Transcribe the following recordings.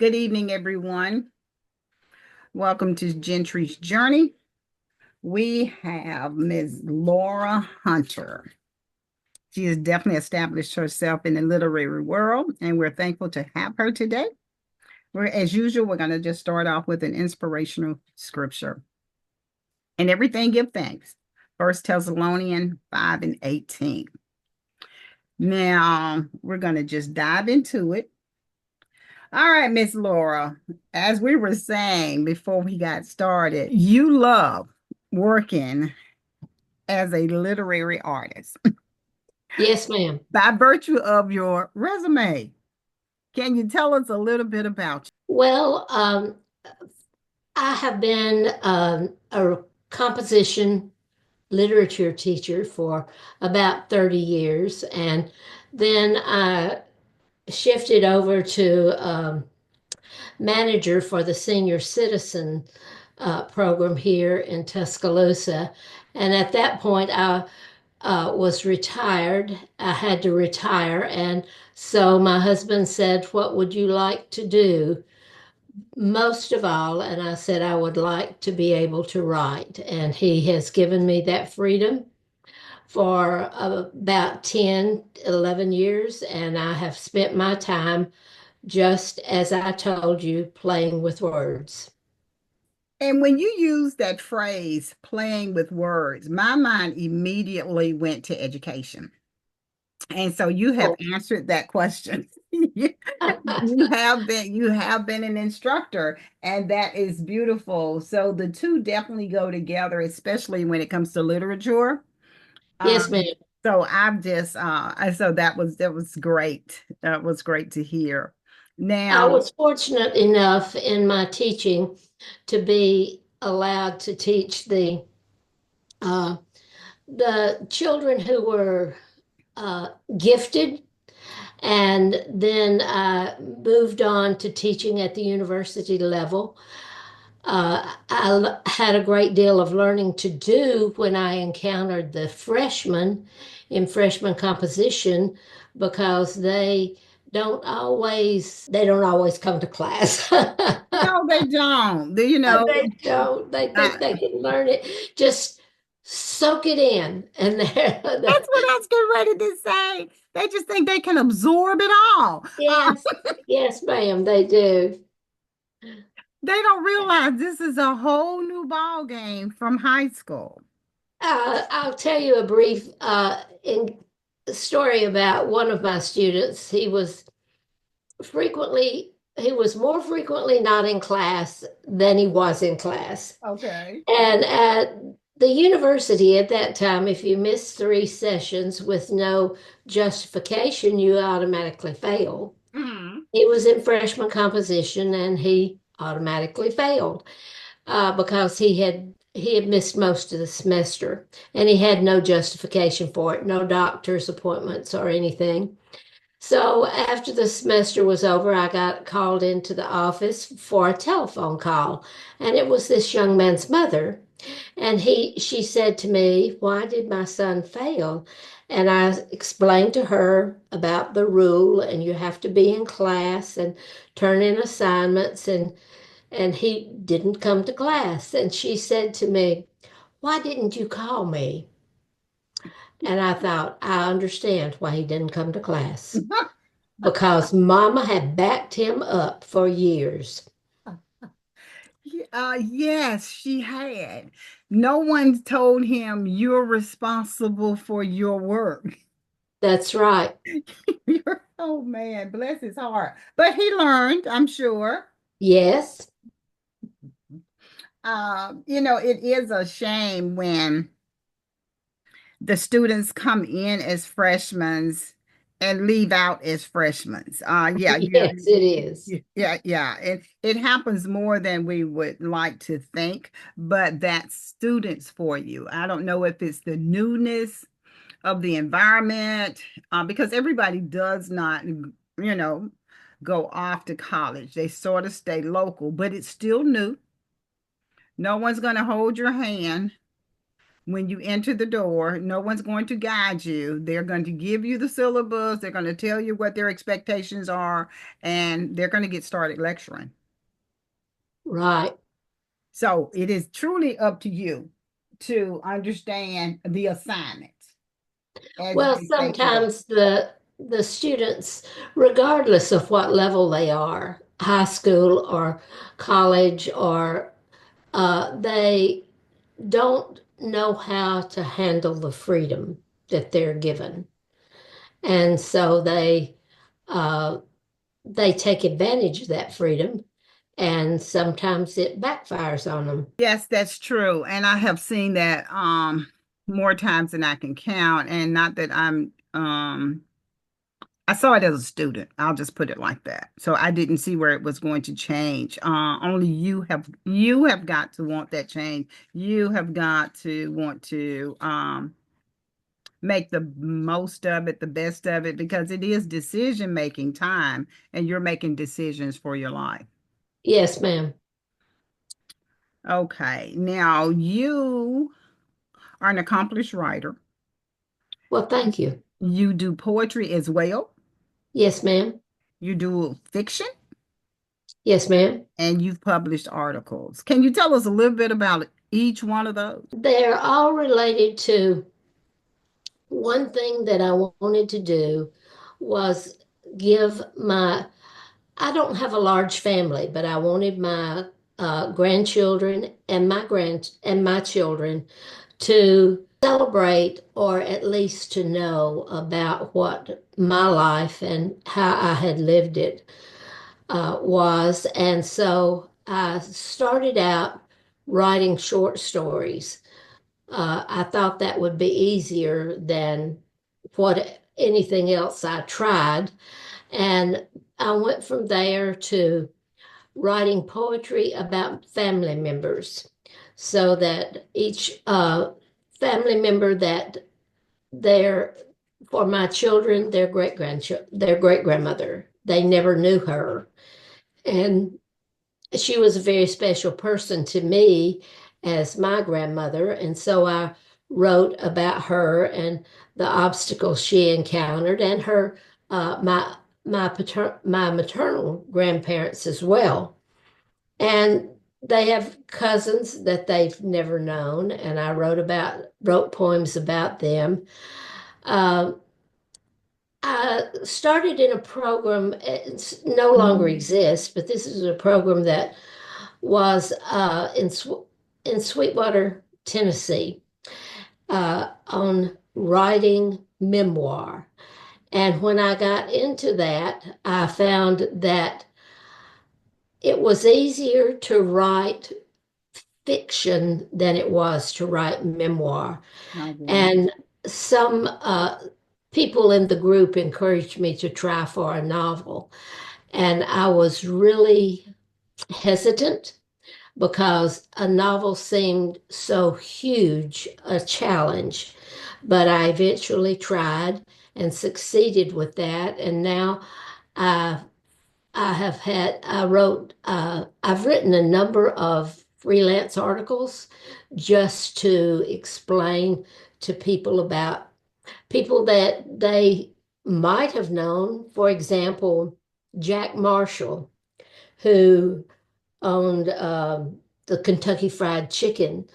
Good evening, everyone. Welcome to Gentry's Journey. We have Ms. Laura Hunter. She has definitely established herself in the literary world, and we're thankful to have her today. As usual, we're going to just start off with an inspirational scripture. And everything give thanks. First Thessalonians 5:18. Now, we're going to just dive into it. All right, Miss Laura, as we were saying before we got started, you love working as a literary artist Yes, ma'am. by virtue of your resume. Can you tell us a little bit about you? Well, I have been a composition literature teacher for about 30 years, and then I shifted over to manager for the senior citizen program here in Tuscaloosa. And at that point, I was retired. I had to retire. And so my husband said, "What would you like to do most of all?" And I said, "I would like to be able to write." And he has given me that freedom for about 10, 11 years. And I have spent my time, just as I told you, playing with words. And when you use that phrase, playing with words, my mind immediately went to education. And so you have Oh. answered that question. You have been an instructor, and that is beautiful. So the two definitely go together, especially when it comes to literature. Yes, ma'am. So I've just so that was great. That was great to hear. I Now, was fortunate enough in my teaching to be allowed to teach uh, the children who were gifted. And then I moved on to teaching at the university level. Had a great deal of learning to do when I encountered the freshmen in freshman composition, because they don't always come to class. no, they don't. You know, They don't. They think I, they can learn it. Just soak it in, and that's what I was getting ready to say. They just think they can absorb it all. yes, yes, ma'am, they do. They don't realize this is a whole new ball game from high school. I'll tell you a brief story about one of my students. He was more frequently not in class than he was in class. Okay. And at the university at that time, if you missed 3 sessions with no justification, you automatically fail. Mhm. He was in freshman composition and he automatically failed because he had missed most of the semester, and he had no justification for it, no doctor's appointments or anything. So after the semester was over, I got called into the office for a telephone call, and it was this young man's mother. And she said to me, "Why did my son fail?" And I explained to her about the rule, and you have to be in class and turn in assignments, and he didn't come to class. And she said to me, "Why didn't you call me?" And I thought, I understand why he didn't come to class, because Mama had backed him up for years. Yes, she had. No one told him you're responsible for your work. That's right. Oh man, bless his heart. But he learned, I'm sure. Yes. It is a shame when the students come in as freshmen and leave out as freshmen. Yeah, Yes, it is. yeah. It happens more than we would like to think, but that's students for you. I don't know if it's the newness of the environment, because everybody does not, go off to college. They sort of stay local, but it's still new. No one's going to hold your hand. when you enter the door, no one's going to guide you. They're going to give you the syllabus. They're going to tell you what their expectations are, and they're going to get started lecturing. Right. So it is truly up to you to understand the assignment as Well, they say today. sometimes the students, regardless of what level they are, high school or college, or they don't know how to handle the freedom that they're given, and so uh, they take advantage of that freedom, and sometimes it backfires on them. Yes, that's true. And I have seen that more times than I can count. And not that I saw it as a student. I'll just put it like that. So I didn't see where it was going to change. Only you have got to want that change. You have got to want to make the most of it, the best of it, because it is decision making time and you're making decisions for your life. Yes, ma'am. Okay. Now you are an accomplished writer. Well, thank you. You do poetry as well. Yes, ma'am. You do fiction Yes, ma'am. and you've published articles. Can you tell us a little bit about each one of those? They're all related to one thing that I wanted to do was give my, I don't have a large family, but I wanted my grandchildren and my children to celebrate, or at least to know about what my life and how I had lived it was. And so I started out writing short stories. I thought that would be easier than what anything else I tried. And I went from there to writing poetry about family members, so that each family member that they're, for my children, their great grandmother, they never knew her. And she was a very special person to me as my grandmother. And so I wrote about her and the obstacles she encountered, and her my maternal grandparents as well. And they have cousins that they've never known, and I wrote poems about them. Um, I started in a program, it no longer exists, but this is a program that was in Sweetwater, Tennessee, on writing memoir. And when I got into that, I found that it was easier to write fiction than it was to write memoir. Oh, boy. And some people in the group encouraged me to try for a novel. And I was really hesitant because a novel seemed so huge a challenge. But I eventually tried and succeeded with that. And now I I've written a number of freelance articles just to explain to people about people that they might have known. For example, Jack Marshall, who owned the Kentucky Fried Chicken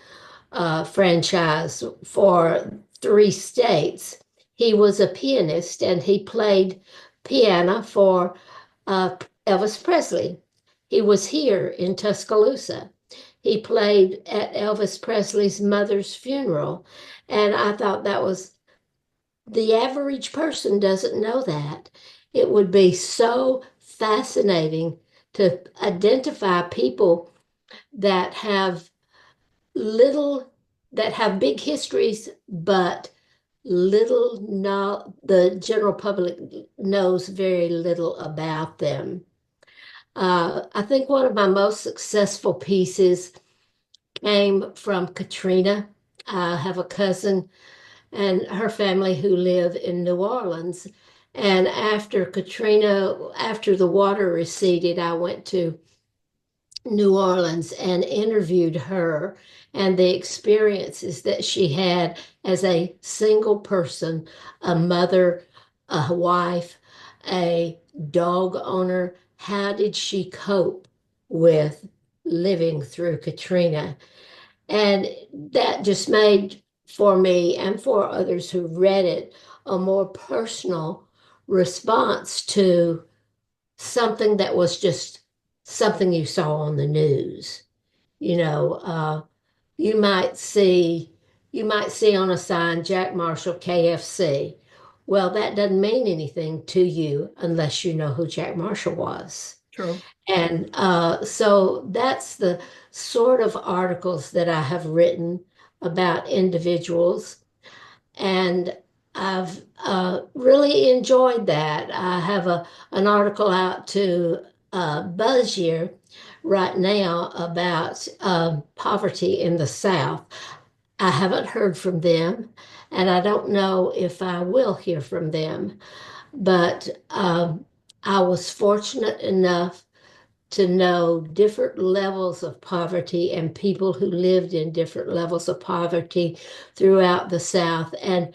franchise for 3 states. He was a pianist and he played piano for uh, Elvis Presley. He was here in Tuscaloosa. He played at Elvis Presley's mother's funeral. And I thought that was, the average person doesn't know that. It would be so fascinating to identify people that have little, that have big histories, but little, no, the general public knows very little about them. I think one of my most successful pieces came from Katrina. I have a cousin and her family who live in New Orleans. And after Katrina, after the water receded, I went to New Orleans and interviewed her and the experiences that she had as a single person, a mother, a wife, a dog owner. How did she cope with living through Katrina? And that just made for me and for others who read it a more personal response to something that was just something you saw on the news. You know, you might see you might see on a sign Jack Marshall KFC. Well, that doesn't mean anything to you unless you know who Jack Marshall was. True. And so that's the sort of articles that I have written about individuals. And I've really enjoyed that. I have an article out to Buzz right now about poverty in the South. I haven't heard from them, and I don't know if I will hear from them, but I was fortunate enough to know different levels of poverty and people who lived in different levels of poverty throughout the South. And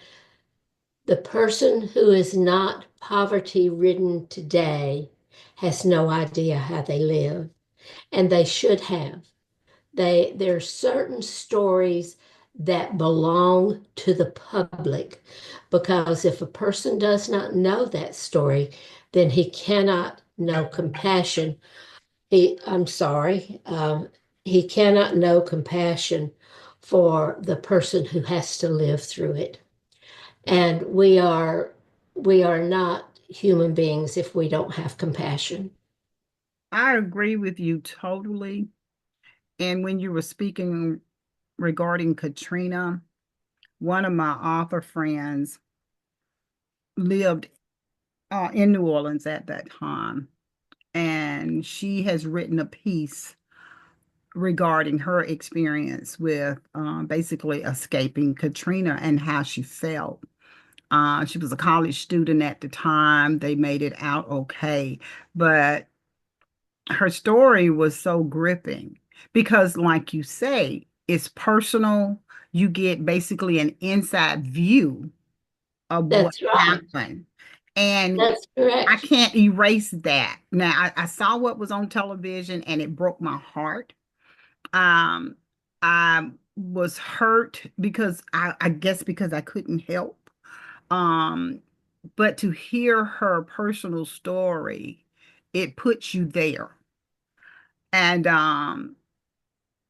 the person who is not poverty ridden today has no idea how they live, and they should have. There are certain stories that belong to the public because if a person does not know that story, then he cannot know compassion. I'm sorry, he cannot know compassion for the person who has to live through it. And we are not human beings if we don't have compassion. I agree with you totally. And when you were speaking regarding Katrina, one of my author friends lived in New Orleans at that time, and she has written a piece regarding her experience with basically escaping Katrina and how she felt. She was a college student at the time. They made it out okay, but her story was so gripping because, like you say, it's personal. You get basically an inside view of what That's right. happened. And That's I correct. can't erase that. Now, I saw what was on television and it broke my heart. Um, I was hurt because I guess because I couldn't help. Um, but to hear her personal story, it puts you there. And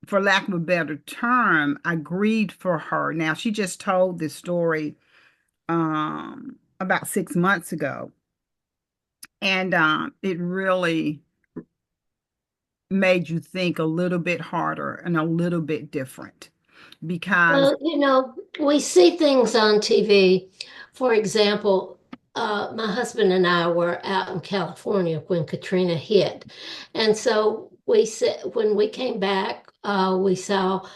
for lack of a better term, I grieved for her. Now, she just told this story about 6 months ago, and it really made you think a little bit harder and a little bit different because, Well, we see things on TV. For example, my husband and I were out in California when Katrina hit. And so we said when we came back, we saw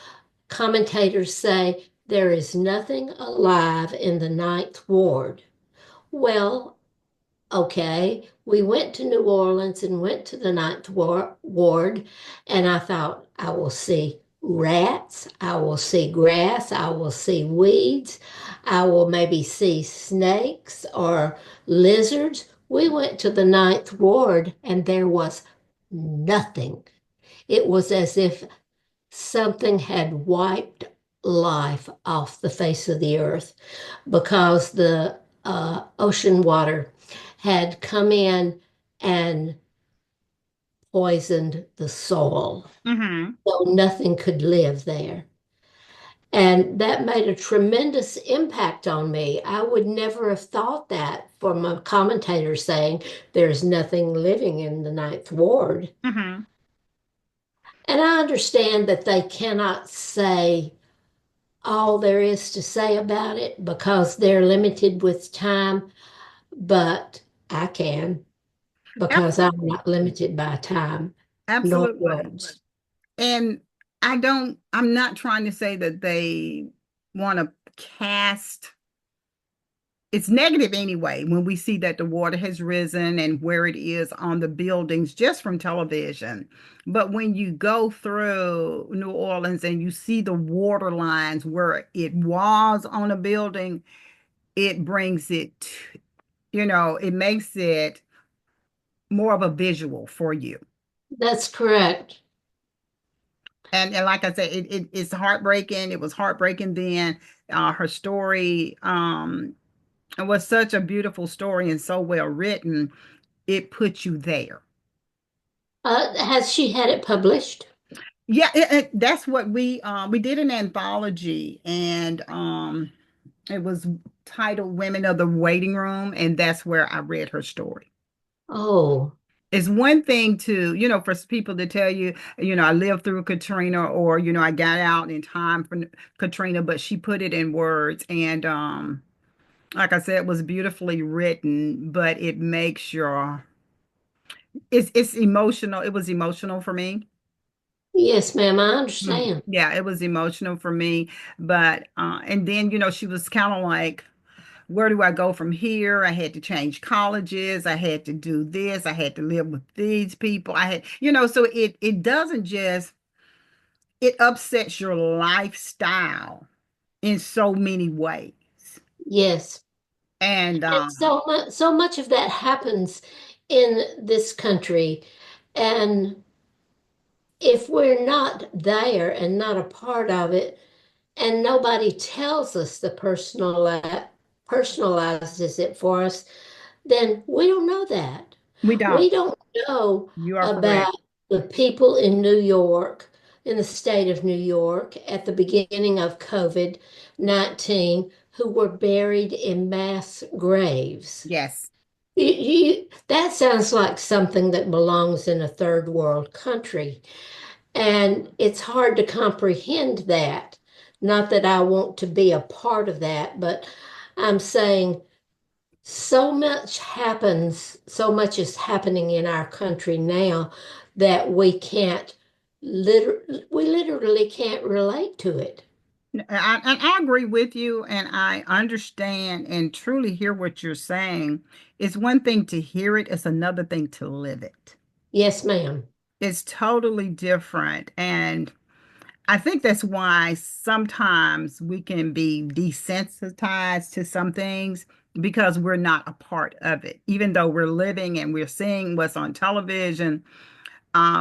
commentators say there is nothing alive in the Ninth Ward. Well, okay, we went to New Orleans and went to the Ward, and I thought, I will see rats, I will see grass, I will see weeds, I will maybe see snakes or lizards. We went to the Ninth Ward, and there was nothing. It was as if something had wiped life off the face of the earth because the ocean water had come in and poisoned the soil. mhm, So nothing could live there. And that made a tremendous impact on me. I would never have thought that from a commentator saying there's nothing living in the Ninth Ward. mhm. And I understand that they cannot say all there is to say about it because they're limited with time, but I can because I'm not limited by time nor Absolutely. words. And I'm not trying to say that they want to cast it's negative anyway when we see that the water has risen and where it is on the buildings just from television. But when you go through New Orleans and you see the water lines where it was on a building, it brings it, it makes it more of a visual for you. That's correct. And like I said, it's heartbreaking. It was heartbreaking then. Her story, it was such a beautiful story and so well written. It puts you there. Has she had it published? Yeah, that's what we did an anthology, and it was titled Women of the Waiting Room, and that's where I read her story. Oh, It's one thing to, for people to tell you, I lived through Katrina, or, I got out in time for Katrina, but she put it in words. And like I said, it was beautifully written, but it makes your it's emotional. It was emotional for me. yes, ma'am, I Mhm. understand. Yeah, it was emotional for me. But and then, she was kind of like, where do I go from here? I had to change colleges. I had to do this. I had to live with these people. I had, so it doesn't just it upsets your lifestyle in so many ways. Yes. And And so much of that happens in this country. And if we're not there and not a part of it, and nobody tells us personalizes it for us, then we don't know that. we don't. We don't know You are correct. about the people in New York, in the state of New York, at the beginning of COVID-19, who were buried in mass graves. Yes. That sounds like something that belongs in a third world country. And it's hard to comprehend that. Not that I want to be a part of that, but I'm saying so much happens, so much is happening in our country now that we literally can't relate to it. I agree with you, and I understand and truly hear what you're saying. It's one thing to hear it, it's another thing to live it. Yes, ma'am. It's totally different. And I think that's why sometimes we can be desensitized to some things because we're not a part of it. Even though we're living and we're seeing what's on television,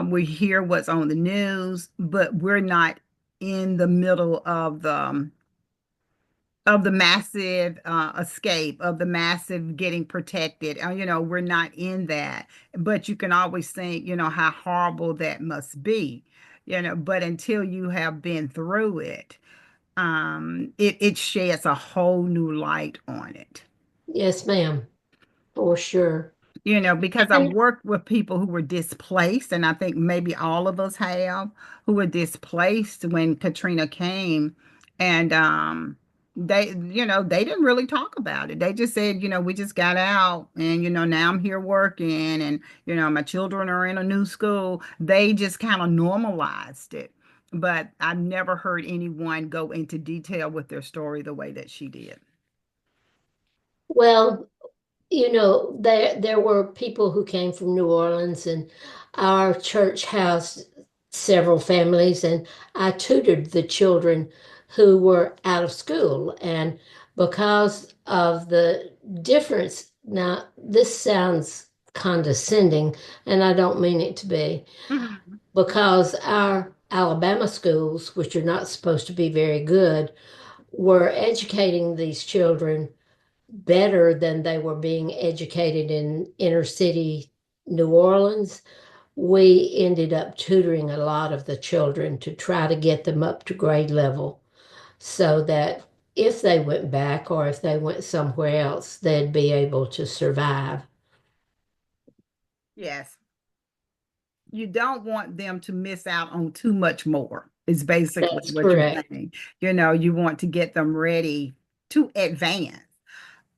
we hear what's on the news, but we're not in the middle of the massive escape, of the massive getting protected. We're not in that. But you can always think, how horrible that must be, but until you have been through it, it sheds a whole new light on it. Yes, ma'am, for sure. Because I've And worked with people who were displaced, and I think maybe all of us have, who were displaced when Katrina came, and they didn't really talk about it. They just said, we just got out, and now I'm here working, and my children are in a new school. They just kind of normalized it, but I've never heard anyone go into detail with their story the way that she did. well, there were people who came from New Orleans, and our church housed several families, and I tutored the children who were out of school. And because of the difference, now this sounds condescending, and I don't mean it to be, Mhm. because our Alabama schools, which are not supposed to be very good, were educating these children better than they were being educated in inner city New Orleans. We ended up tutoring a lot of the children to try to get them up to grade level so that if they went back or if they went somewhere else, they'd be able to survive. Yes. You don't want them to miss out on too much more, is basically That's what you're correct. saying. You want to get them ready to advance.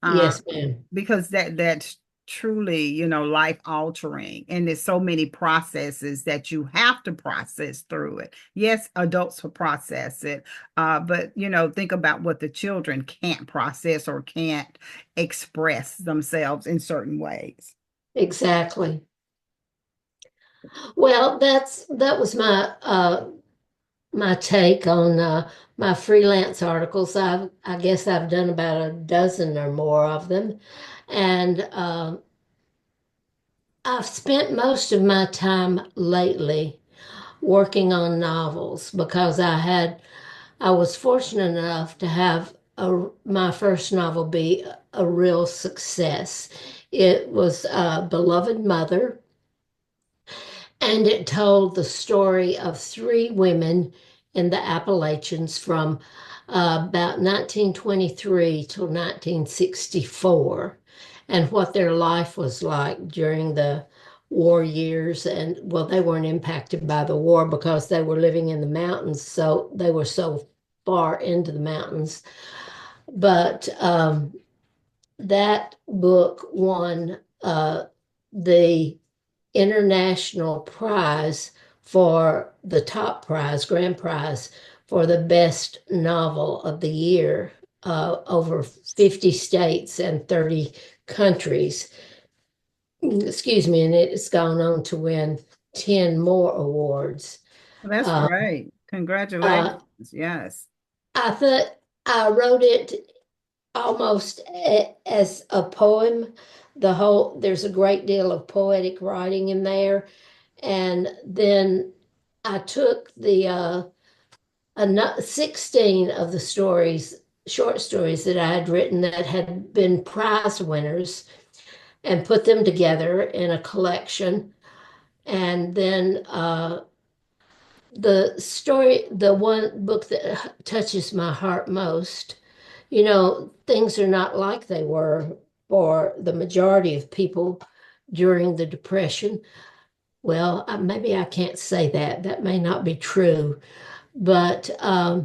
Um, Yes, ma'am. because truly, life altering. And there's so many processes that you have to process through it. Yes, adults will process it, but think about what the children can't process or can't express themselves in certain ways. Exactly. Well, that was my take on my freelance articles. I guess I've done about a dozen or more of them, and I've spent most of my time lately working on novels because I was fortunate enough to have my first novel be a real success. It was Beloved Mother, and it told the story of three women in the Appalachians from about 1923 till 1964, and what their life was like during the war years. And well, they weren't impacted by the war because they were living in the mountains, so they were so far into the mountains. But that book won the international prize for the top prize, grand prize for the best novel of the year, over 50 states and 30 countries. Excuse me, and it's gone on to win 10 more awards. That's Uh, great. uh, Congratulations. Yes. I thought I wrote it almost as a poem. There's a great deal of poetic writing in there. And then I took the 16 of the short stories that I had written that had been prize winners, and put them together in a collection. And then the one book that touches my heart most, things are not like they were for the majority of people during the Depression. Well, maybe I can't say that. That may not be true. But I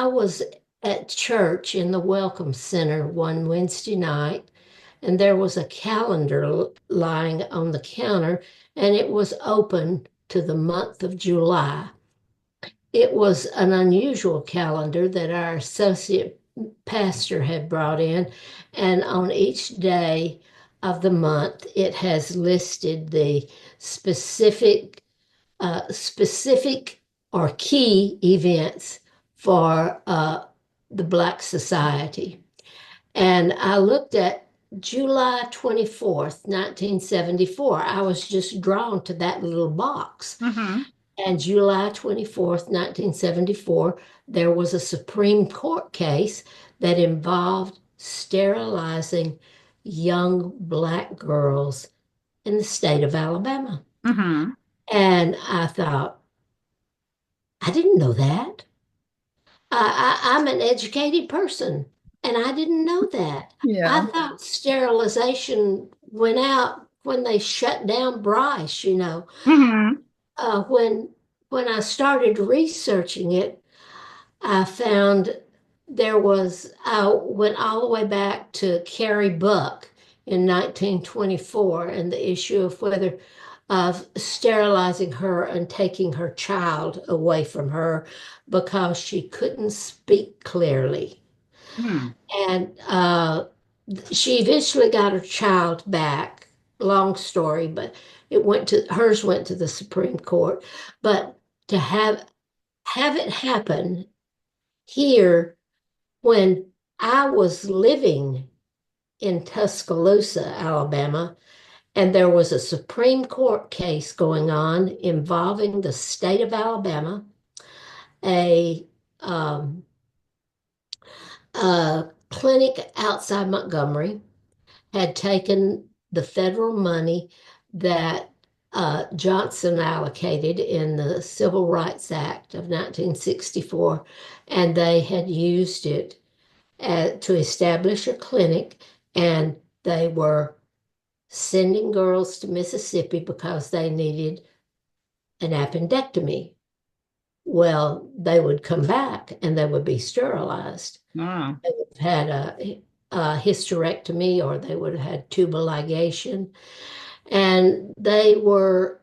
was at church in the Welcome Center one Wednesday night, and there was a calendar lying on the counter, and it was open to the month of July. It was an unusual calendar that our associate pastor had brought in, and on each day of the month, it has listed the specific or key events for the Black Society. And I looked at July 24th, 1974. I was just drawn to that little box. Mm-hmm. And July 24th, 1974, there was a Supreme Court case that involved sterilizing young Black girls in the state of Alabama. Mm-hmm. And I thought, I didn't know that. I'm an educated person, and I didn't know that. I Yeah. thought sterilization went out when they shut down Bryce. Mm-hmm. When I started researching it, I found I went all the way back to Carrie Buck in 1924 and the issue of whether of sterilizing her and taking her child away from her because she couldn't speak clearly. Mm. And she eventually got her child back. Long story, but hers went to the Supreme Court. But to have it happen here when I was living in Tuscaloosa, Alabama, and there was a Supreme Court case going on involving the state of Alabama. A, um, a clinic outside Montgomery had taken the federal money that Johnson allocated in the Civil Rights Act of 1964, and they had used it to establish a clinic, and they were sending girls to Mississippi because they needed an appendectomy. Well, they would come back and they would be sterilized. Wow. They would have had hysterectomy, or they would have had tubal ligation. And they were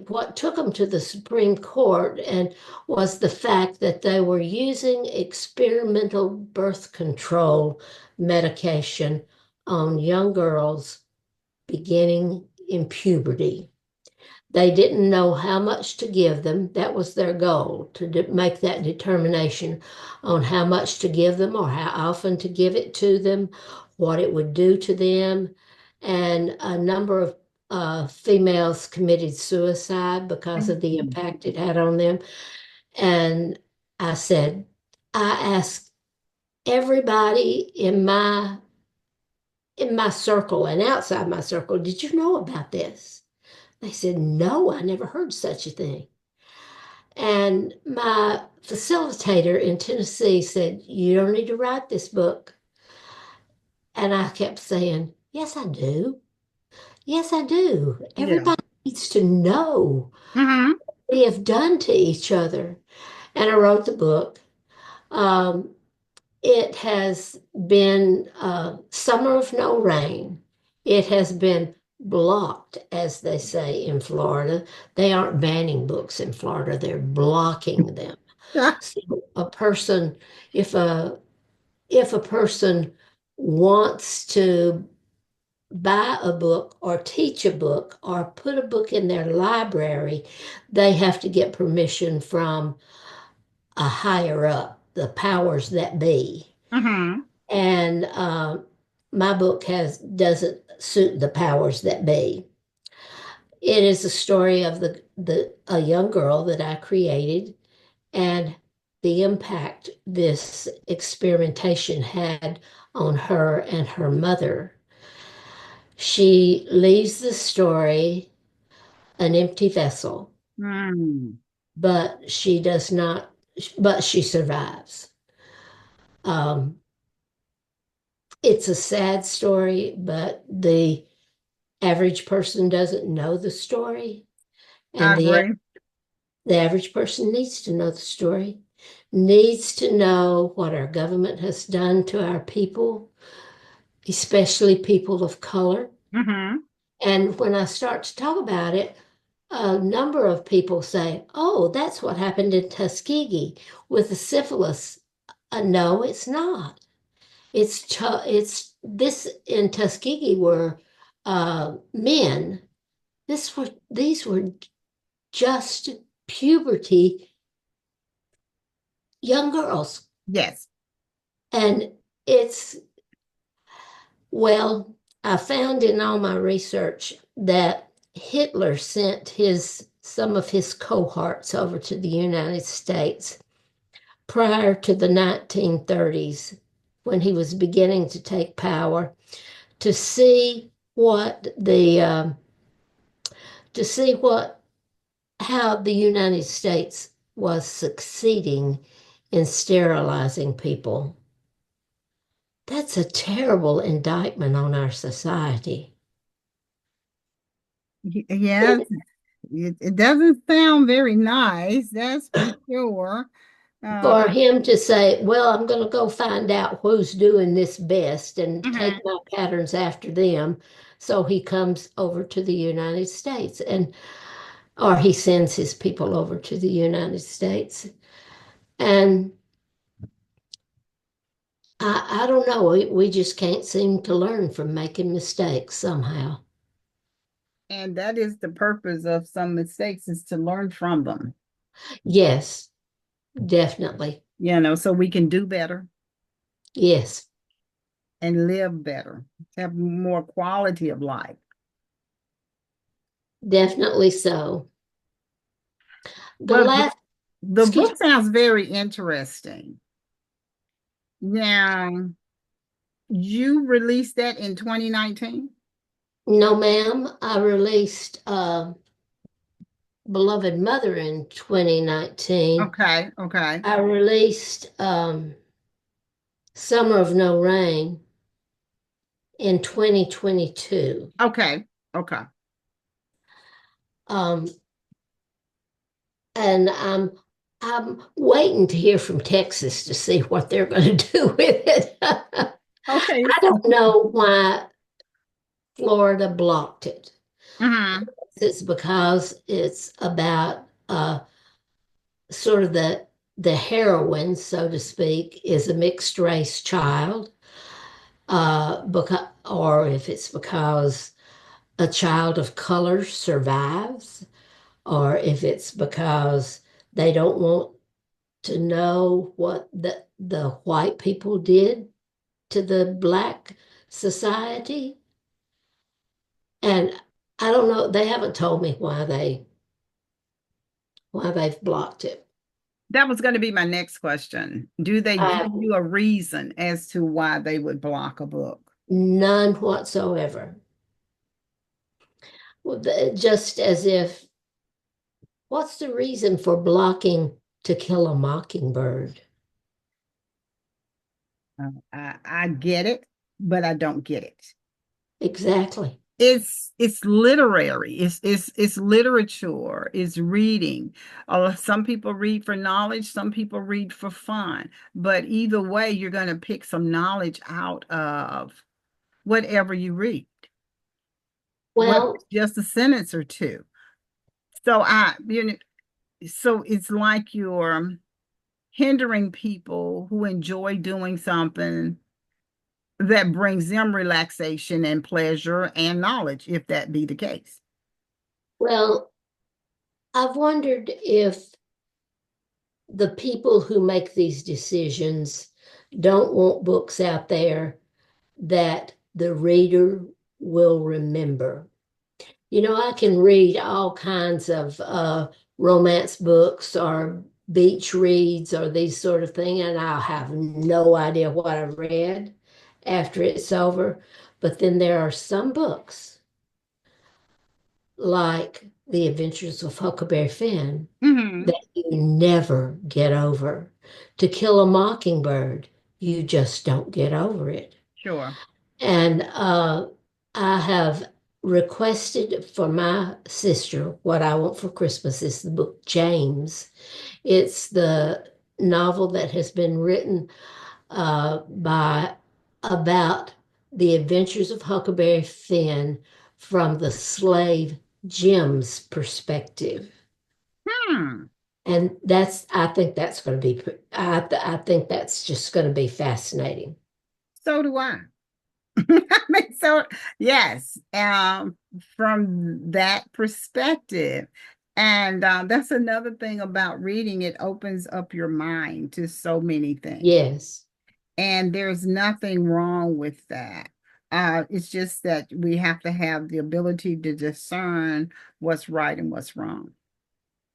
what took them to the Supreme Court and was the fact that they were using experimental birth control medication on young girls beginning in puberty. They didn't know how much to give them. That was their goal, to make that determination on how much to give them or how often to give it to them, what it would do to them. And a number of females committed suicide because of the Mhm. impact it had on them. And I said, I asked everybody in my circle and outside my circle, did you know about this? They said, no, I never heard such a thing. And my facilitator in Tennessee said, you don't need to write this book. And I kept saying, yes, I do. Yes, I do. Yeah. Everybody needs to know Hmm. what we have done to each other. And I wrote the book. Um, it has been Summer of No Rain. It has been blocked, as they say in Florida. They aren't banning books in Florida, they're blocking them. So a person, if a person wants to buy a book or teach a book or put a book in their library, they have to get permission from a higher up, the powers that be. Hmm. And my book doesn't suit the powers that be. It is a story of the a young girl that I created and the impact this experimentation had on her and her mother. She leaves the story an empty vessel, Mm. but she does not, but she survives. Um, it's a sad story, but the average person doesn't know the story, I and agree. the average person needs to know the story, needs to know what our government has done to our people, especially people of color. Hmm. And when I start to talk about it, a number of people say, oh, that's what happened in Tuskegee with the syphilis. No, it's not. It's this in Tuskegee were men. These were just puberty young girls. Yes. And it's, well, I found in all my research that Hitler sent some of his cohorts over to the United States prior to the 1930s when he was beginning to take power to see to see what how the United States was succeeding in sterilizing people. That's a terrible indictment on our society. Yes. It doesn't sound very nice, that's for sure. Uh, For him to say, well, I'm going to go find out who's doing this best and take mhm. my patterns after them. So he comes over to the United States or he sends his people over to the United States. And I don't know, we just can't seem to learn from making mistakes somehow. And that is the purpose of some mistakes is to learn from them, Yes, definitely. so we can do better Yes, and live better, have more quality of life. definitely so. The Well, last, the excuse book sounds very interesting. Now, you released that in 2019? me, no, ma'am, I released Beloved Mother in 2019. Okay, okay, I released Summer of No Rain in 2022. okay, okay. Um, and I'm I'm waiting to hear from Texas to see what they're going to do with it. I Okay. don't know why Florida blocked it. Mhm. It's because it's about sort of the heroine, so to speak, is a mixed race child, because, or if it's because a child of color survives, or if it's because they don't want to know what the white people did to the black society. And I don't know, they haven't told me why they've blocked it. That was going to be my next question. Do they I give have you a reason as to why they would block a book? none whatsoever. Well, just as if, what's the reason for blocking To Kill a Mockingbird? I get it, but I don't get it. Exactly. It's literary. It's literature. It's reading. Some people read for knowledge. Some people read for fun. But either way, you're going to pick some knowledge out of whatever you read, whether Well, it's just a sentence or two. So so it's like you're hindering people who enjoy doing something that brings them relaxation and pleasure and knowledge, if that be the case. well, I've wondered if the people who make these decisions don't want books out there that the reader will remember. You know, I can read all kinds of romance books or beach reads or these sort of thing, and I'll have no idea what I read after it's over. But then there are some books, like The Adventures of Huckleberry Finn, Hmm. that you never get over. To Kill a Mockingbird, you just don't get over it. Sure. And I have requested for my sister what I want for Christmas is the book James. It's the novel that has been written by about the adventures of Huckleberry Finn from the slave Jim's perspective. Hmm. And I think that's going to be, I think that's just going to be fascinating. So do I. I mean, so yes, from that perspective. And that's another thing about reading, it opens up your mind to so many things. Yes. And there's nothing wrong with that. It's just that we have to have the ability to discern what's right and what's wrong.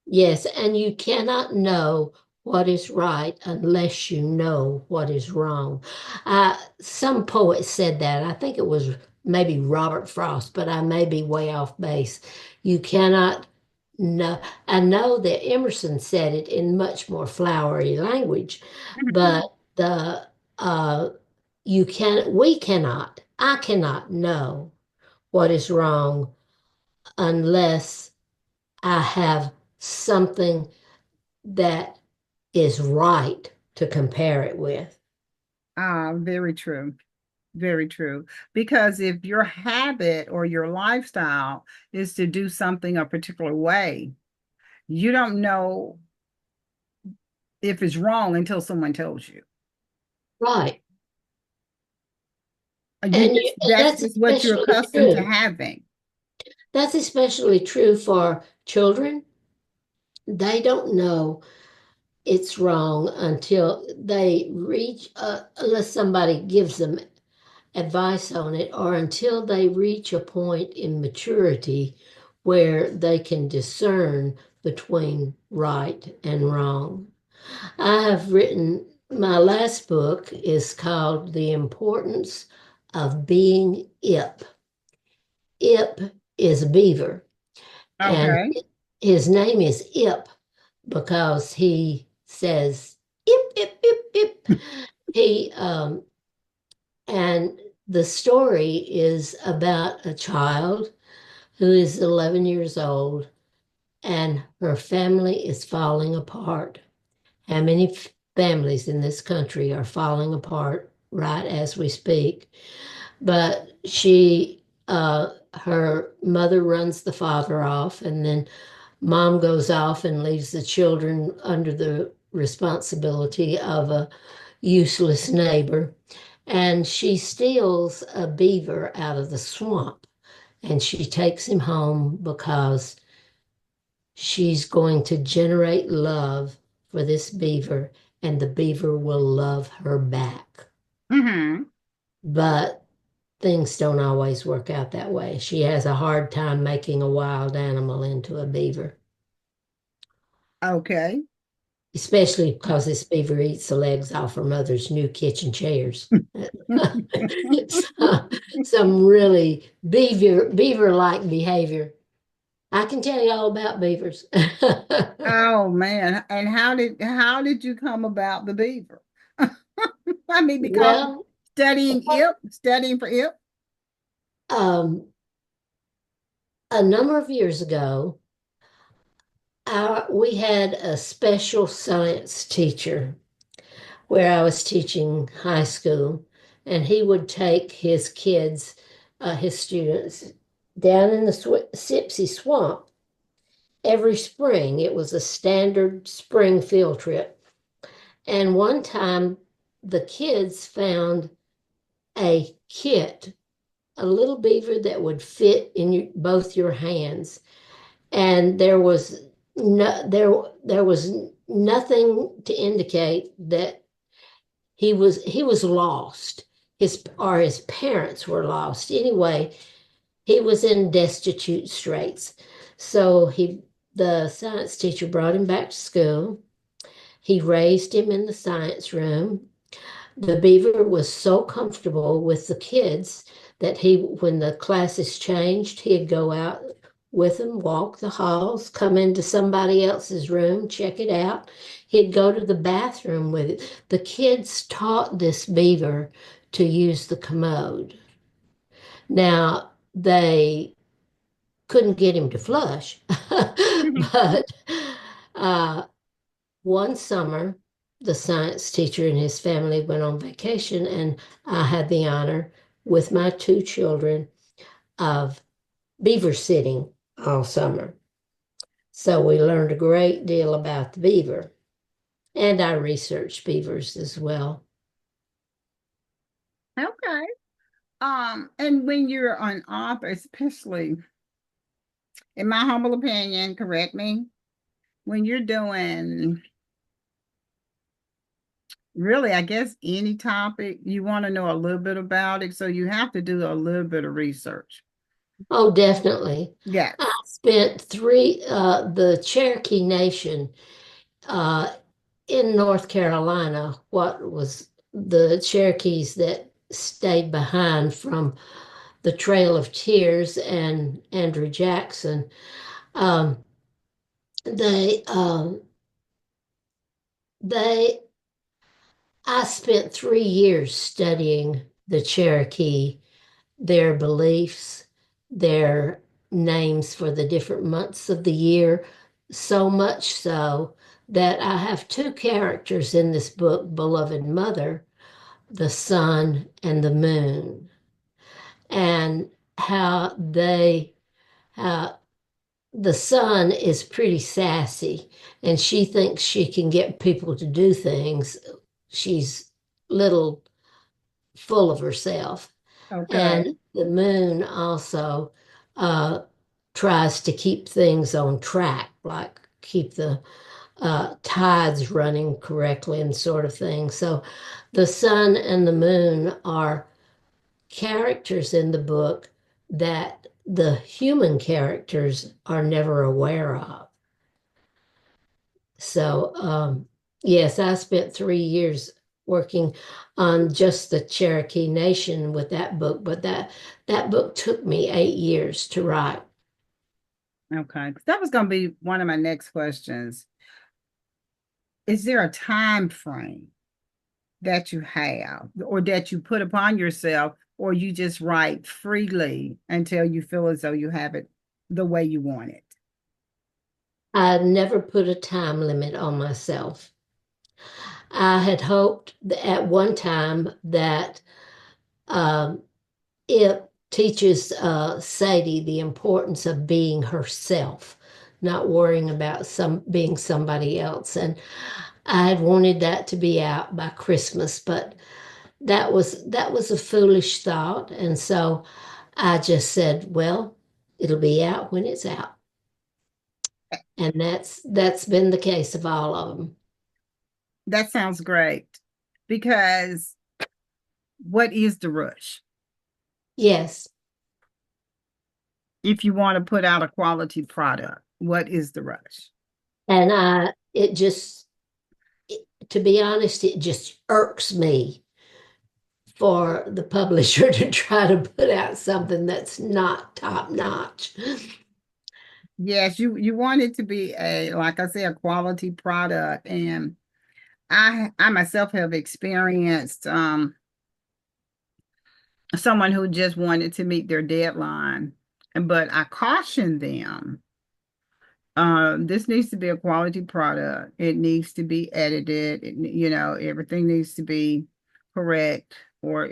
Yes, and you cannot know what is right unless you know what is wrong. Some poet said that. I think it was maybe Robert Frost, but I may be way off base. You cannot know. I know that Emerson said it in much more flowery language, but the we cannot, I cannot know what is wrong unless I have something that is right to compare it with. Very true. Very true. Because if your habit or your lifestyle is to do something a particular way, you don't know if it's wrong until someone tells you. Right. And That's that's just what you're especially accustomed to true. having. That's especially true for children. They don't know it's wrong until they reach, unless somebody gives them advice on it, or until they reach a point in maturity where they can discern between right and wrong. I have written, my last book is called The Importance of Being Ip. Ip is a beaver, and Okay. his name is Ip because he says Ip, Ip, Ip, Ip. He, and the story is about a child who is 11 years old and her family is falling apart. how many families in this country are falling apart right as we speak. But her mother runs the father off, and then mom goes off and leaves the children under the responsibility of a useless neighbor. And she steals a beaver out of the swamp and she takes him home because she's going to generate love for this beaver and the beaver will love her back. Mm-hmm. But things don't always work out that way. She has a hard time making a wild animal into a beaver, Okay. especially because this beaver eats the legs off her mother's new kitchen chairs. So, some really beaver-like behavior. I can tell you all about beavers. Oh man. And how did you come about the beaver? I mean, because Well, studying for IP. um, a number of years ago, we had a special science teacher where I was teaching high school, and he would take his kids, his students, down in the Sipsey Swamp every spring. It was a standard spring field trip. And one time, the kids found a kit, a little beaver that would fit in both your hands. And there was nothing to indicate that he was lost. His parents were lost. Anyway, he was in destitute straits. So the science teacher brought him back to school. He raised him in the science room. The beaver was so comfortable with the kids that when the classes changed, he'd go out with them, walk the halls, come into somebody else's room, check it out. He'd go to the bathroom with it. The kids taught this beaver to use the commode. Now, they couldn't get him to flush, but uh, one summer, the science teacher and his family went on vacation, and I had the honor with my two children of beaver sitting all summer. So we learned a great deal about the beaver, and I researched beavers as well. Okay. And when you're an author, especially in my humble opinion, correct me, when you're doing really, I guess any topic, you want to know a little bit about it. So you have to do a little bit of research. Oh, definitely. Yes. I spent the Cherokee Nation uh, in North Carolina, what was the Cherokees that stayed behind from the Trail of Tears and Andrew Jackson. Um, they, um, they, I spent 3 years studying the Cherokee, their beliefs, their names for the different months of the year, so much so that I have two characters in this book, Beloved Mother, the sun and the moon, and how how the sun is pretty sassy and she thinks she can get people to do things. She's little full of herself. Okay. And the moon also uh, tries to keep things on track, like keep the tides running correctly and sort of thing. So the sun and the moon are characters in the book that the human characters are never aware of. So, yes, I spent 3 years working on just the Cherokee Nation with that book, but that book took me 8 years to write. Okay. That was going to be one of my next questions. Is there a time frame that you have or that you put upon yourself, or you just write freely until you feel as though you have it the way you want it? I never put a time limit on myself. I had hoped at one time that um, it teaches Sadie the importance of being herself, not worrying about being somebody else. And I had wanted that to be out by Christmas, but that was a foolish thought. And so I just said, well, it'll be out when it's out. And that's been the case of all of them. That sounds great because what is the rush? Yes. If you want to put out a quality product, what is the rush? And it just, to be honest, it just irks me for the publisher to try to put out something that's not top notch. Yes, you want it to be a, like I said, a quality product. And I myself have experienced someone who just wanted to meet their deadline. But I cautioned them, this needs to be a quality product. It needs to be edited. Everything needs to be correct, or,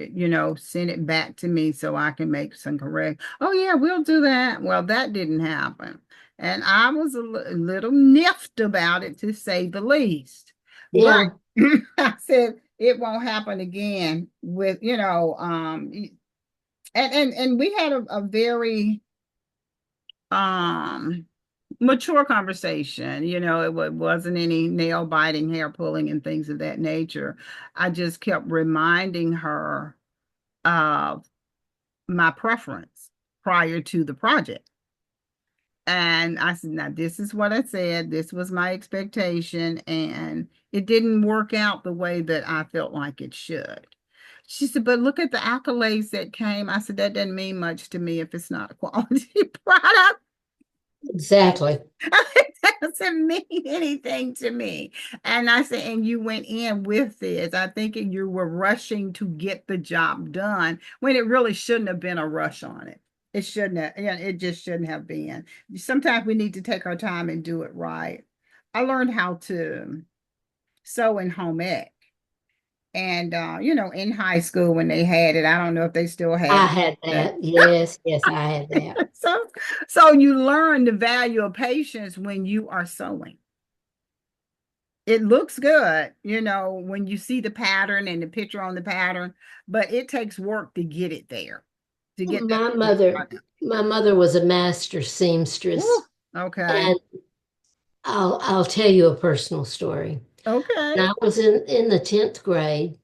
send it back to me so I can make some correct. Oh yeah, we'll do that. Well, that didn't happen. And I was a little niffed about it, to say the least. But Yeah. I said it won't happen again with, and we had a very um mature conversation. It wasn't any nail biting, hair pulling, and things of that nature. I just kept reminding her of my preference prior to the project. And I said, now this is what I said, this was my expectation, and it didn't work out the way that I felt like it should. She said, but look at the accolades that came. I said, that doesn't mean much to me if it's not a quality product. Exactly. It doesn't mean anything to me. And I said, and you went in with this. I think you were rushing to get the job done when it really shouldn't have been a rush on it. It shouldn't have, it just shouldn't have been. Sometimes we need to take our time and do it right. I learned how to sew in home ec. And in high school when they had it, I don't know if they still have I it. had that. Yes, yes, I had that. So, so you learn the value of patience when you are sewing. It looks good, when you see the pattern and the picture on the pattern, but it takes work to get it there, to get that My finished mother, product. my mother was a master Ooh, seamstress, okay. and I'll tell you a personal story. Okay. When I was in the 10th grade,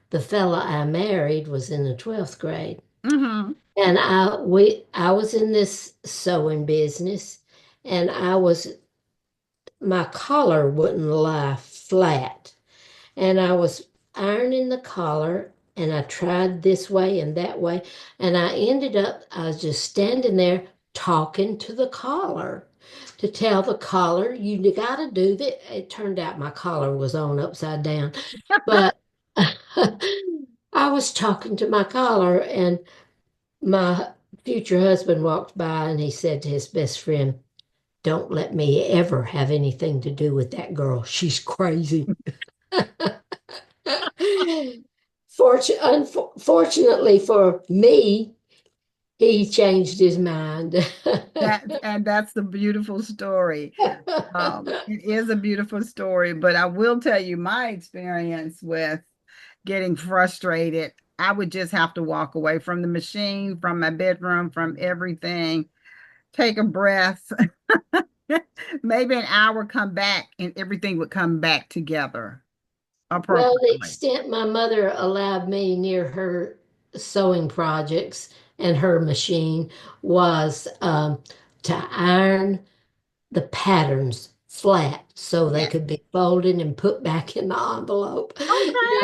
the fella I married was in the 12th grade. Mm-hmm. And I was in this sewing business, and my collar wouldn't lie flat. And I was ironing the collar, and I tried this way and that way. And I was just standing there talking to the collar to tell the collar, you got to do that. It turned out my collar was on upside down. But I was talking to my collar, and my future husband walked by and he said to his best friend, don't let me ever have anything to do with that girl. She's crazy. Unfortunately for me, he changed his mind. That's the beautiful story. It is a beautiful story, but I will tell you my experience with getting frustrated. I would just have to walk away from the machine, from my bedroom, from everything, take a breath, maybe an hour, come back, and everything would come back together Well, the appropriately. extent my mother allowed me near her sewing projects and her machine was to iron the patterns flat so they Yeah. could be folded and put back in the envelope. Now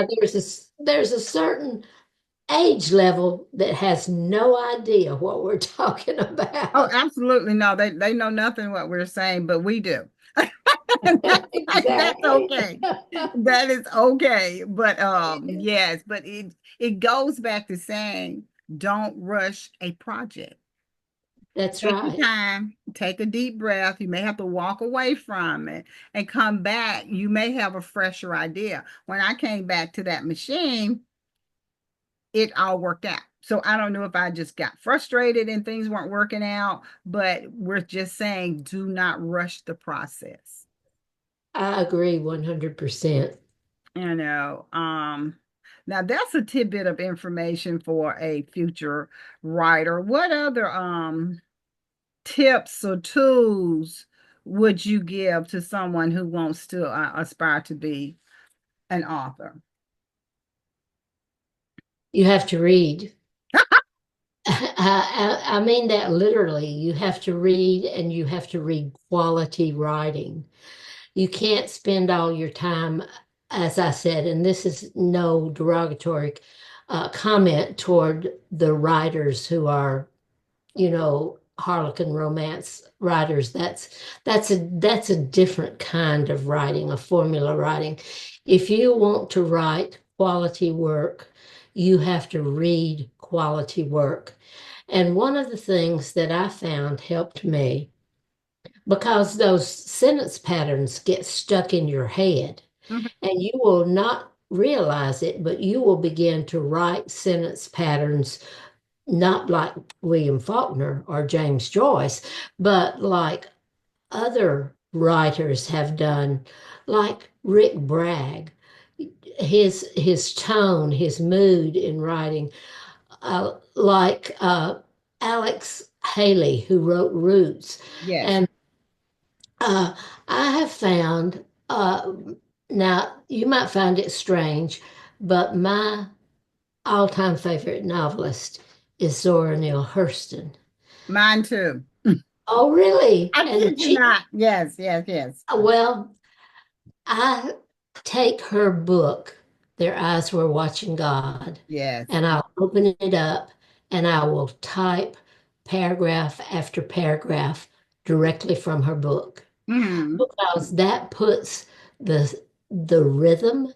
Okay. there's a certain age level that has no idea what we're talking Oh, about. absolutely. No, they know nothing what we're saying, but we do. That's Exactly. okay. That is okay. But yes, but it goes back to saying don't rush a project. That's Take your right. time, take a deep breath. You may have to walk away from it and come back. You may have a fresher idea. When I came back to that machine, it all worked out. So I don't know if I just got frustrated and things weren't working out, but we're just saying do not rush the process. I agree 100%. You know, now that's a tidbit of information for a future writer. What other tips or tools would you give to someone who wants to aspire to be an author? You have to read. I mean that literally. You have to read and you have to read quality writing. You can't spend all your time, as I said, and this is no derogatory comment toward the writers who are, Harlequin romance writers. That's a different kind of writing, a formula writing. If you want to write quality work, you have to read quality work. And one of the things that I found helped me, because those sentence patterns get stuck in your head Mhm. and you will not realize it, but you will begin to write sentence patterns, not like William Faulkner or James Joyce, but like other writers have done, like Rick Bragg. His tone, his mood in writing, like Alex Haley, who wrote Roots. Yes. And uh, I have found, now you might find it strange, but my all-time favorite novelist is Zora Neale Hurston. Mine too. Oh, really? I And kid you not. Yes, yes, yes. well, I take her book, Their Eyes Were Watching God, Yes. and I'll open it up and I will type paragraph after paragraph directly from her book, Hmm. because that puts the the rhythm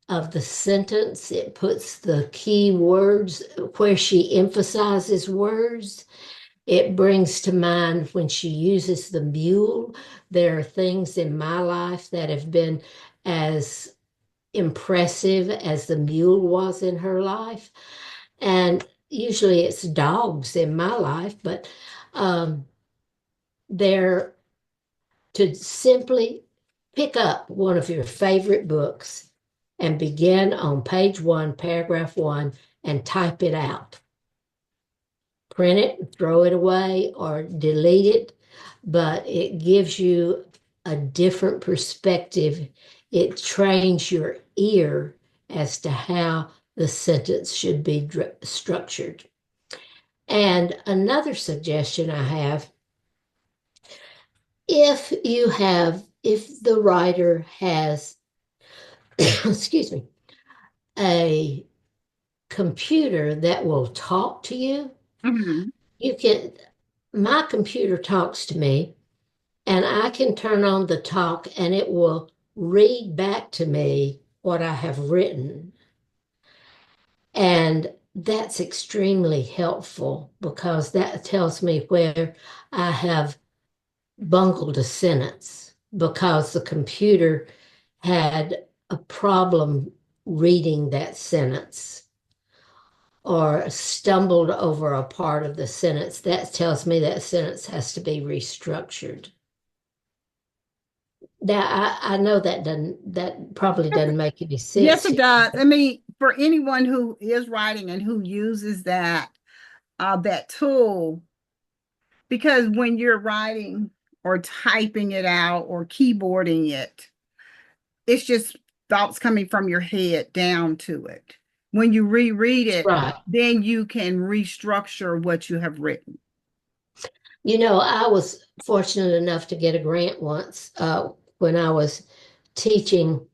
of the sentence, it puts the key words where she emphasizes words. It brings to mind when she uses the mule. There are things in my life that have been as impressive as the mule was in her life. And usually it's dogs in my life, but um, they're to simply pick up one of your favorite books and begin on page one, paragraph one, and type it out. Print it, throw it away, or delete it, but it gives you a different perspective. It trains your ear as to how the sentence should be structured. And another suggestion I have, if the writer has, excuse me, a computer that will talk to you, Hmm. you can, my computer talks to me and I can turn on the talk and it will read back to me what I have written. And that's extremely helpful because that tells me where I have bungled a sentence because the computer had a problem reading that sentence or stumbled over a part of the sentence. That tells me that sentence has to be restructured. Now, I know that probably doesn't make any Yes, sense it to does. you. I mean, for anyone who is writing and who uses that tool, because when you're writing or typing it out or keyboarding it, it's just thoughts coming from your head down to it. When you reread it, Right. then you can restructure what you have written. I was fortunate enough to get a grant once when I was teaching.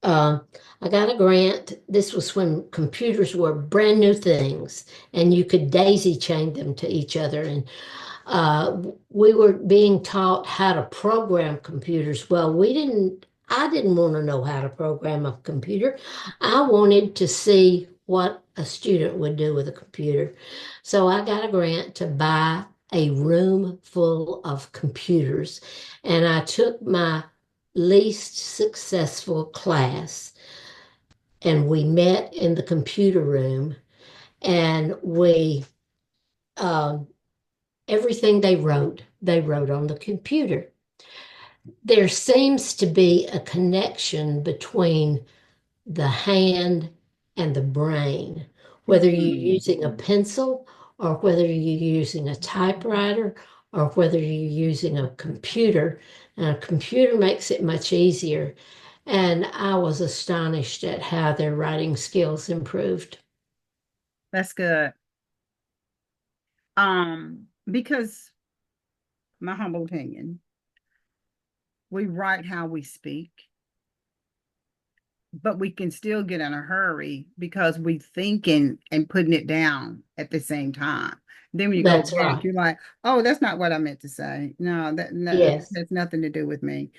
Uh, I got a grant. This was when computers were brand new things and you could daisy chain them to each other. And we were being taught how to program computers. Well, I didn't want to know how to program a computer. I wanted to see what a student would do with a computer. So I got a grant to buy a room full of computers. And I took my least successful class and we met in the computer room and we, um, everything they wrote on the computer. There seems to be a connection between the hand and the brain, whether you're Mhm. using a pencil or whether you're using a typewriter or whether you're using a computer. And a computer makes it much easier. And I was astonished at how their writing skills improved. That's good. Because my humble opinion, we write how we speak, but we can still get in a hurry because we thinking and putting it down at the same time. Then when you go That's back, right. you're like, "Oh, that's not what I meant to say. No, that Yes. has nothing to do with me."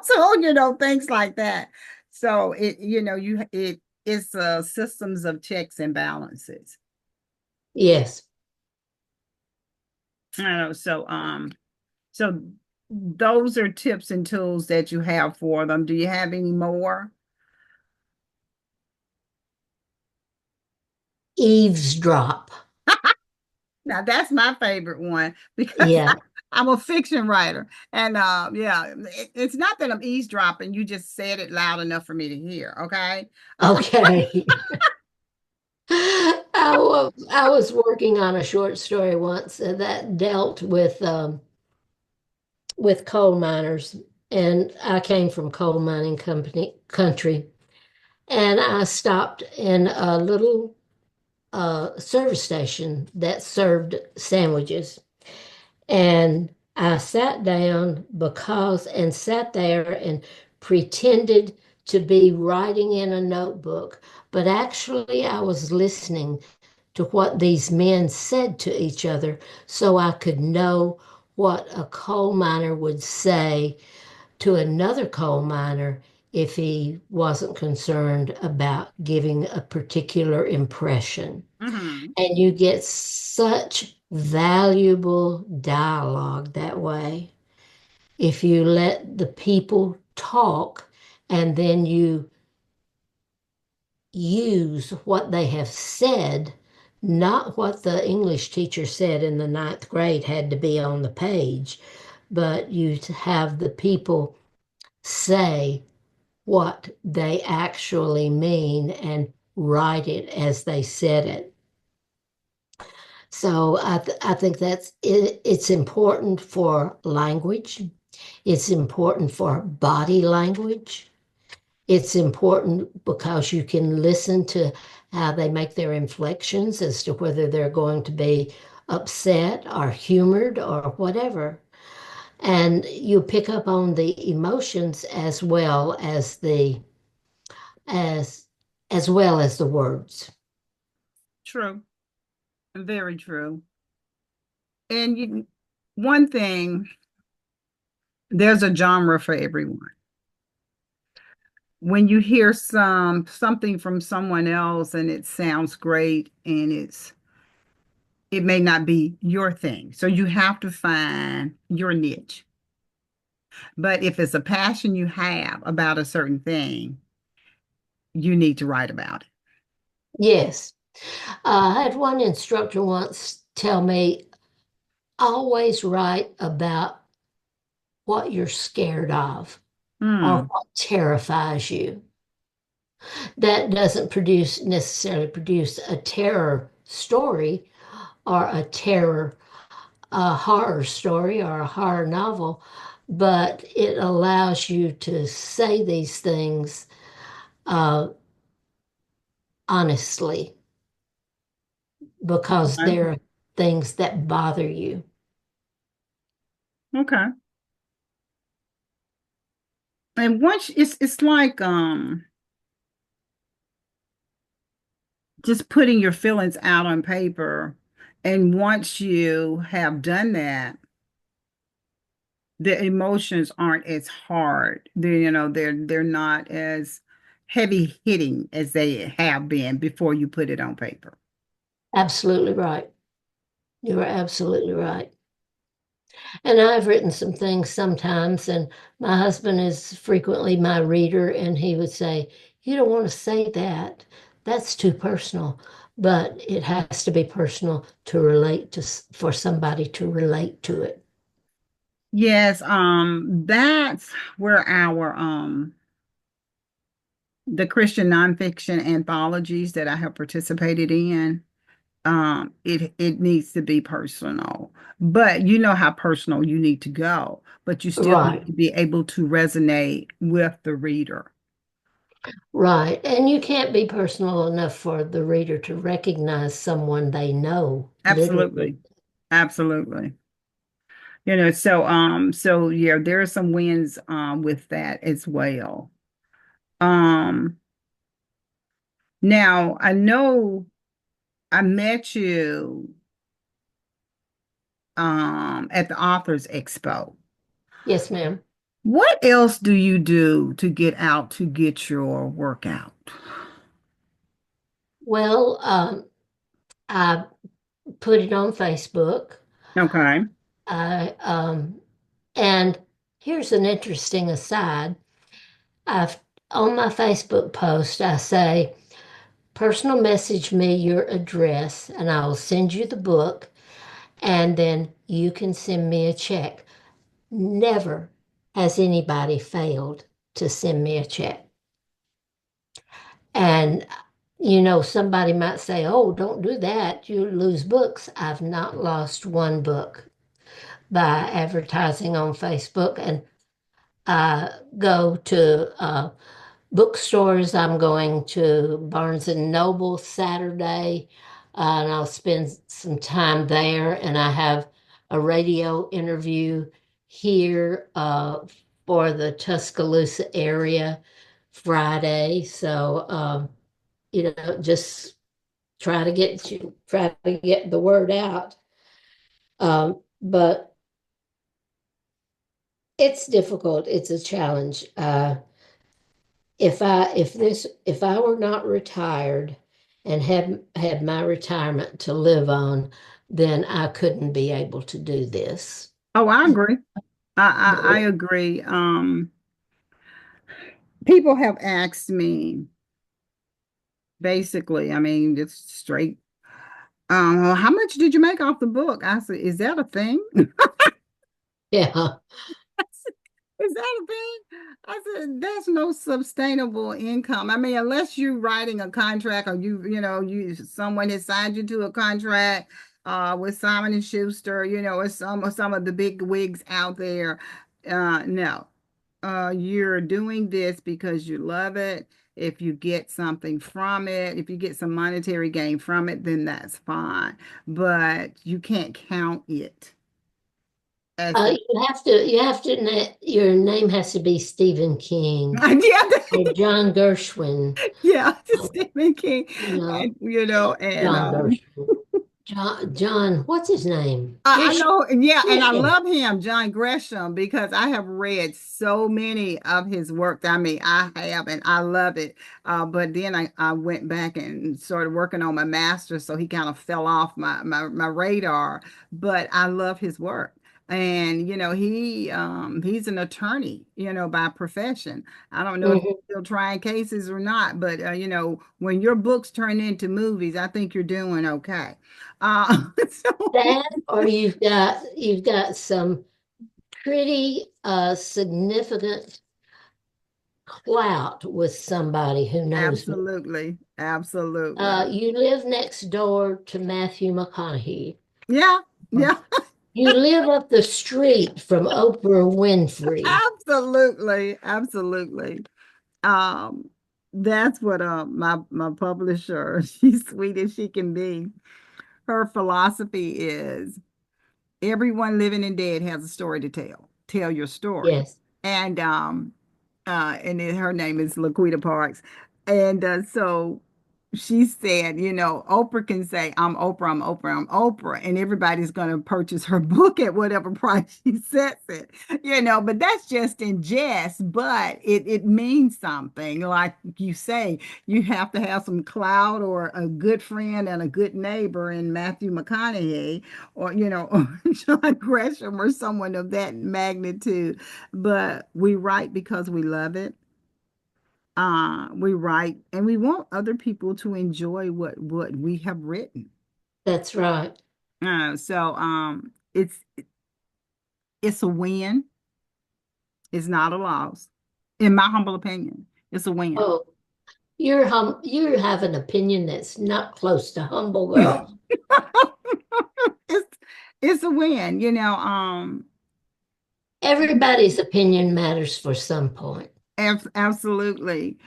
So things like that. So it's systems of checks and balances. Yes. I know. So those are tips and tools that you have for them. Do you have any more? Eavesdrop. Now that's my favorite one because Yeah. I'm a fiction writer. And yeah, it's not that I'm eavesdropping. You just said it loud enough for me to hear. Okay. Okay. I was working on a short story once that dealt with coal miners, and I came from coal mining company country, and I stopped in a little service station that served sandwiches, and I sat down because and sat there and pretended to be writing in a notebook, but actually I was listening to what these men said to each other so I could know what a coal miner would say to another coal miner if he wasn't concerned about giving a particular impression. Hmm. And you get such valuable dialogue that way. If you let the people talk and then you use what they have said, not what the English teacher said in the ninth grade had to be on the page, but you have the people say what they actually mean and write it as they said it. So I think it's important for language. It's important for body language. It's important because you can listen to how they make their inflections as to whether they're going to be upset or humored or whatever. And you pick up on the emotions as well as as the words. True. Very true. And one thing, there's a genre for everyone. When you hear something from someone else and it sounds great and it may not be your thing. So you have to find your niche. But if it's a passion you have about a certain thing, you need to write about it. Yes. I had one instructor once tell me, always write about what you're scared of or Hmm. what terrifies you. That doesn't necessarily produce a terror story or a horror story or a horror novel, but it allows you to say these things uh, honestly because Okay. they're things that bother you. Okay. And once it's like just putting your feelings out on paper. And once you have done that, the emotions aren't as hard. They're not as heavy hitting as they have been before you put it on paper. Absolutely right. You're absolutely right. And I've written some things sometimes, and my husband is frequently my reader, and he would say, "You don't want to say that. That's too personal." But it has to be personal to relate to, for somebody to relate to it. Yes, that's where our the Christian nonfiction anthologies that I have participated in, it needs to be personal. But you know how personal you need to go, but you still need Right, to be able to resonate with the reader. right. And you can't be personal enough for the reader to recognize someone they know, literally. Absolutely. Absolutely. So yeah, there are some wins with that as well. Um Now I know I met you at the Authors Expo. Yes, ma'am. What else do you do to get out to get your workout? Well, I put it on Facebook. Okay. I and here's an interesting aside. I've on my Facebook post I say, personal message me your address and I will send you the book and then you can send me a check. Never has anybody failed to send me a check. And somebody might say, "Oh, don't do that. You lose books." I've not lost one book by advertising on Facebook, and I go to bookstores. I'm going to Barnes and Noble Saturday, and I'll spend some time there. And I have a radio interview here for the Tuscaloosa area Friday. So, just try to get the word out. But it's difficult. It's a challenge. If I were not retired and had my retirement to live on, then I couldn't be able to do this. Oh, I agree. I But agree. People have asked me basically, I mean, just straight, well, how much did you make off the book? I said, is that a thing? yeah, Is that a thing? I said, that's no sustainable income. I mean, unless you're writing a contract or someone has signed you to a contract with Simon and Schuster, or some of the big wigs out there. No. You're doing this because you love it. If you get something from it, if you get some monetary gain from it, then that's fine. But you can't count it as a your name has to be Stephen King or yeah, John Gershwin. yeah, Stephen King, You know, and you know, and John Gershwin. John, what's his name? I Grisham. know, and yeah, and I Grisham. love him, John Gresham, because I have read so many of his work. I mean, I have, and I love it. But then I went back and started working on my master's, so he kind of fell off my radar. But I love his work. And he's an attorney, by profession. I don't know if Mhm. he's still trying cases or not, but when your books turn into movies, I think you're doing okay. So That or you've got some pretty significant clout with somebody who knows me. absolutely, absolutely. You live next door to Matthew McConaughey. Yeah, yeah, You live up the street from Oprah Winfrey. absolutely, absolutely. Um, that's what my publisher, she's sweet as she can be. Her philosophy is everyone living and dead has a story to tell. Tell your story. Yes. And her name is Laquita Parks. And so she said, Oprah can say, I'm Oprah, I'm Oprah, I'm Oprah, and everybody's going to purchase her book at whatever price she sets it, but that's just in jest, but it means something. Like you say, you have to have some clout or a good friend and a good neighbor in Matthew McConaughey or, or John Gresham or someone of that magnitude. But we write because we love it. We write and we want other people to enjoy what we have written. That's right. It's a win. It's not a loss. In my humble opinion, it's a win. Oh, you have an opinion that's not close to humble, girl. It's it's a win, Everybody's opinion matters for some point. absolutely.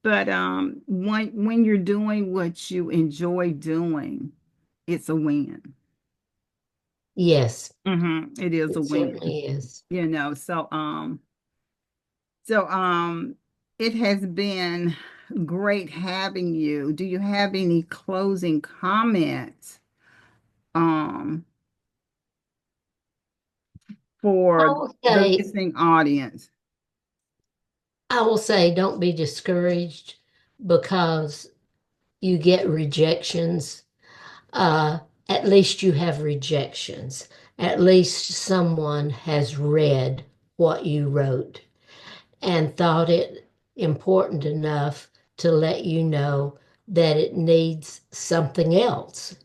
But when you're doing what you enjoy doing, it's a win. Yes, It is a it win. certainly is. So it has been great having you. Do you have any closing comments um I for will the say, listening audience? I will say, don't be discouraged because you get rejections. Uh, at least you have rejections. At least someone has read what you wrote and thought it important enough to let you know that it needs something else.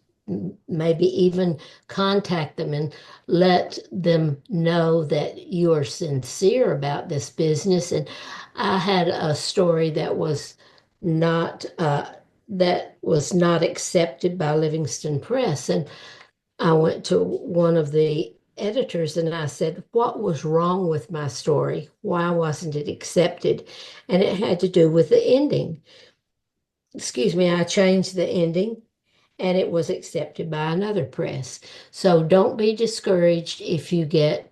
Maybe even contact them and let them know that you are sincere about this business. And I had a story not that was not accepted by Livingston Press, and I went to one of the editors and I said, what was wrong with my story? Why wasn't it accepted? And it had to do with the ending. Excuse me, I changed the ending and it was accepted by another press. So don't be discouraged if you get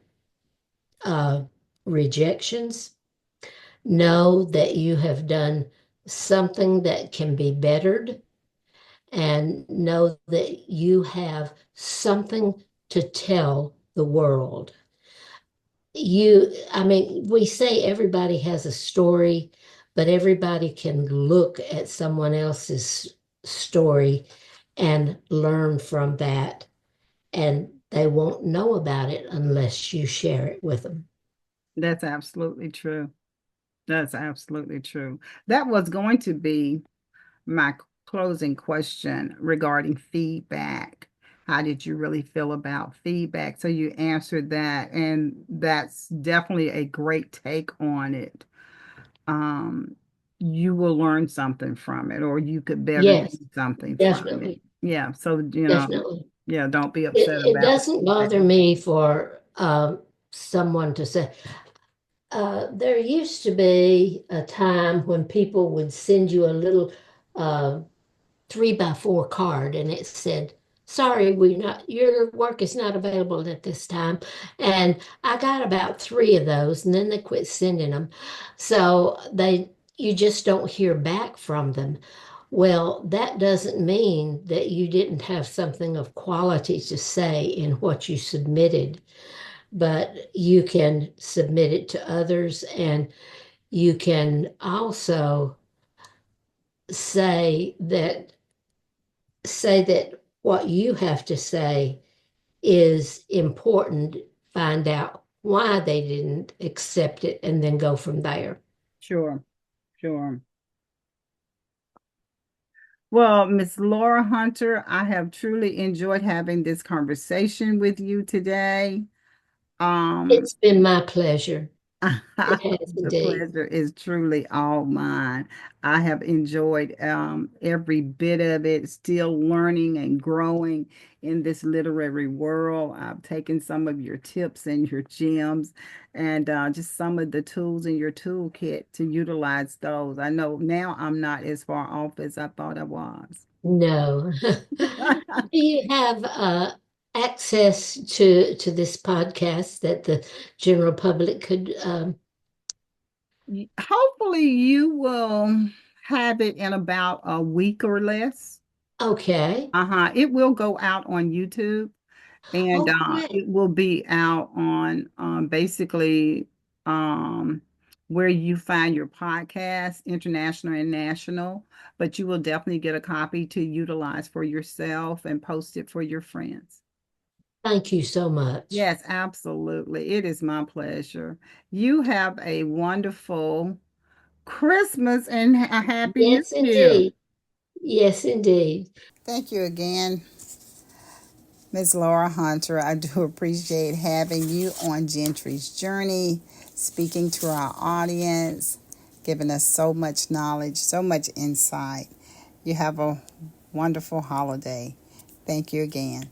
uh, rejections. Know that you have done something that can be bettered and know that you have something to tell the world. I mean, we say everybody has a story, but everybody can look at someone else's story and learn from that, and they won't know about it unless you share it with them. That's absolutely true. That's absolutely true. That was going to be my closing question regarding feedback. How did you really feel about feedback? So you answered that, and that's definitely a great take on it. Um, you will learn something from it, or you could better do Yes, something from it. definitely, Yeah. So, definitely. yeah, don't be It, upset it about doesn't feedback. bother me for someone to say, there used to be a time when people would send you a little uh, 3x4 card and it said, sorry, your work is not available at this time. And I got about three of those and then they quit sending them. So you just don't hear back from them. Well, that doesn't mean that you didn't have something of quality to say in what you submitted, but you can submit it to others and you can also say that say that what you have to say is important, find out why they didn't accept it, and then go from there. Sure, sure. Well, Miss Laura Hunter, I have truly enjoyed having this conversation with you today. Um, It's been my pleasure. It has the indeed. pleasure is truly all mine. I have enjoyed every bit of it, still learning and growing in this literary world. I've taken some of your tips and your gems and just some of the tools in your toolkit to utilize those. I know now I'm not as far off as I thought I was. No. Do you have access to this podcast that the general public could Hopefully, you will have it in about a week or less. Okay. It will go out on YouTube, and Oh, great. it will be out on basically um, where you find your podcast, international and national. But you will definitely get a copy to utilize for yourself and post it for your friends. Thank you so much. Yes, absolutely. It is my pleasure. You have a wonderful Christmas and a happy New Yes, Year. indeed. Yes, indeed. Thank you again, Ms. Laura Hunter. I do appreciate having you on Gentry's Journey, speaking to our audience, giving us so much knowledge, so much insight. You have a wonderful holiday. Thank you again.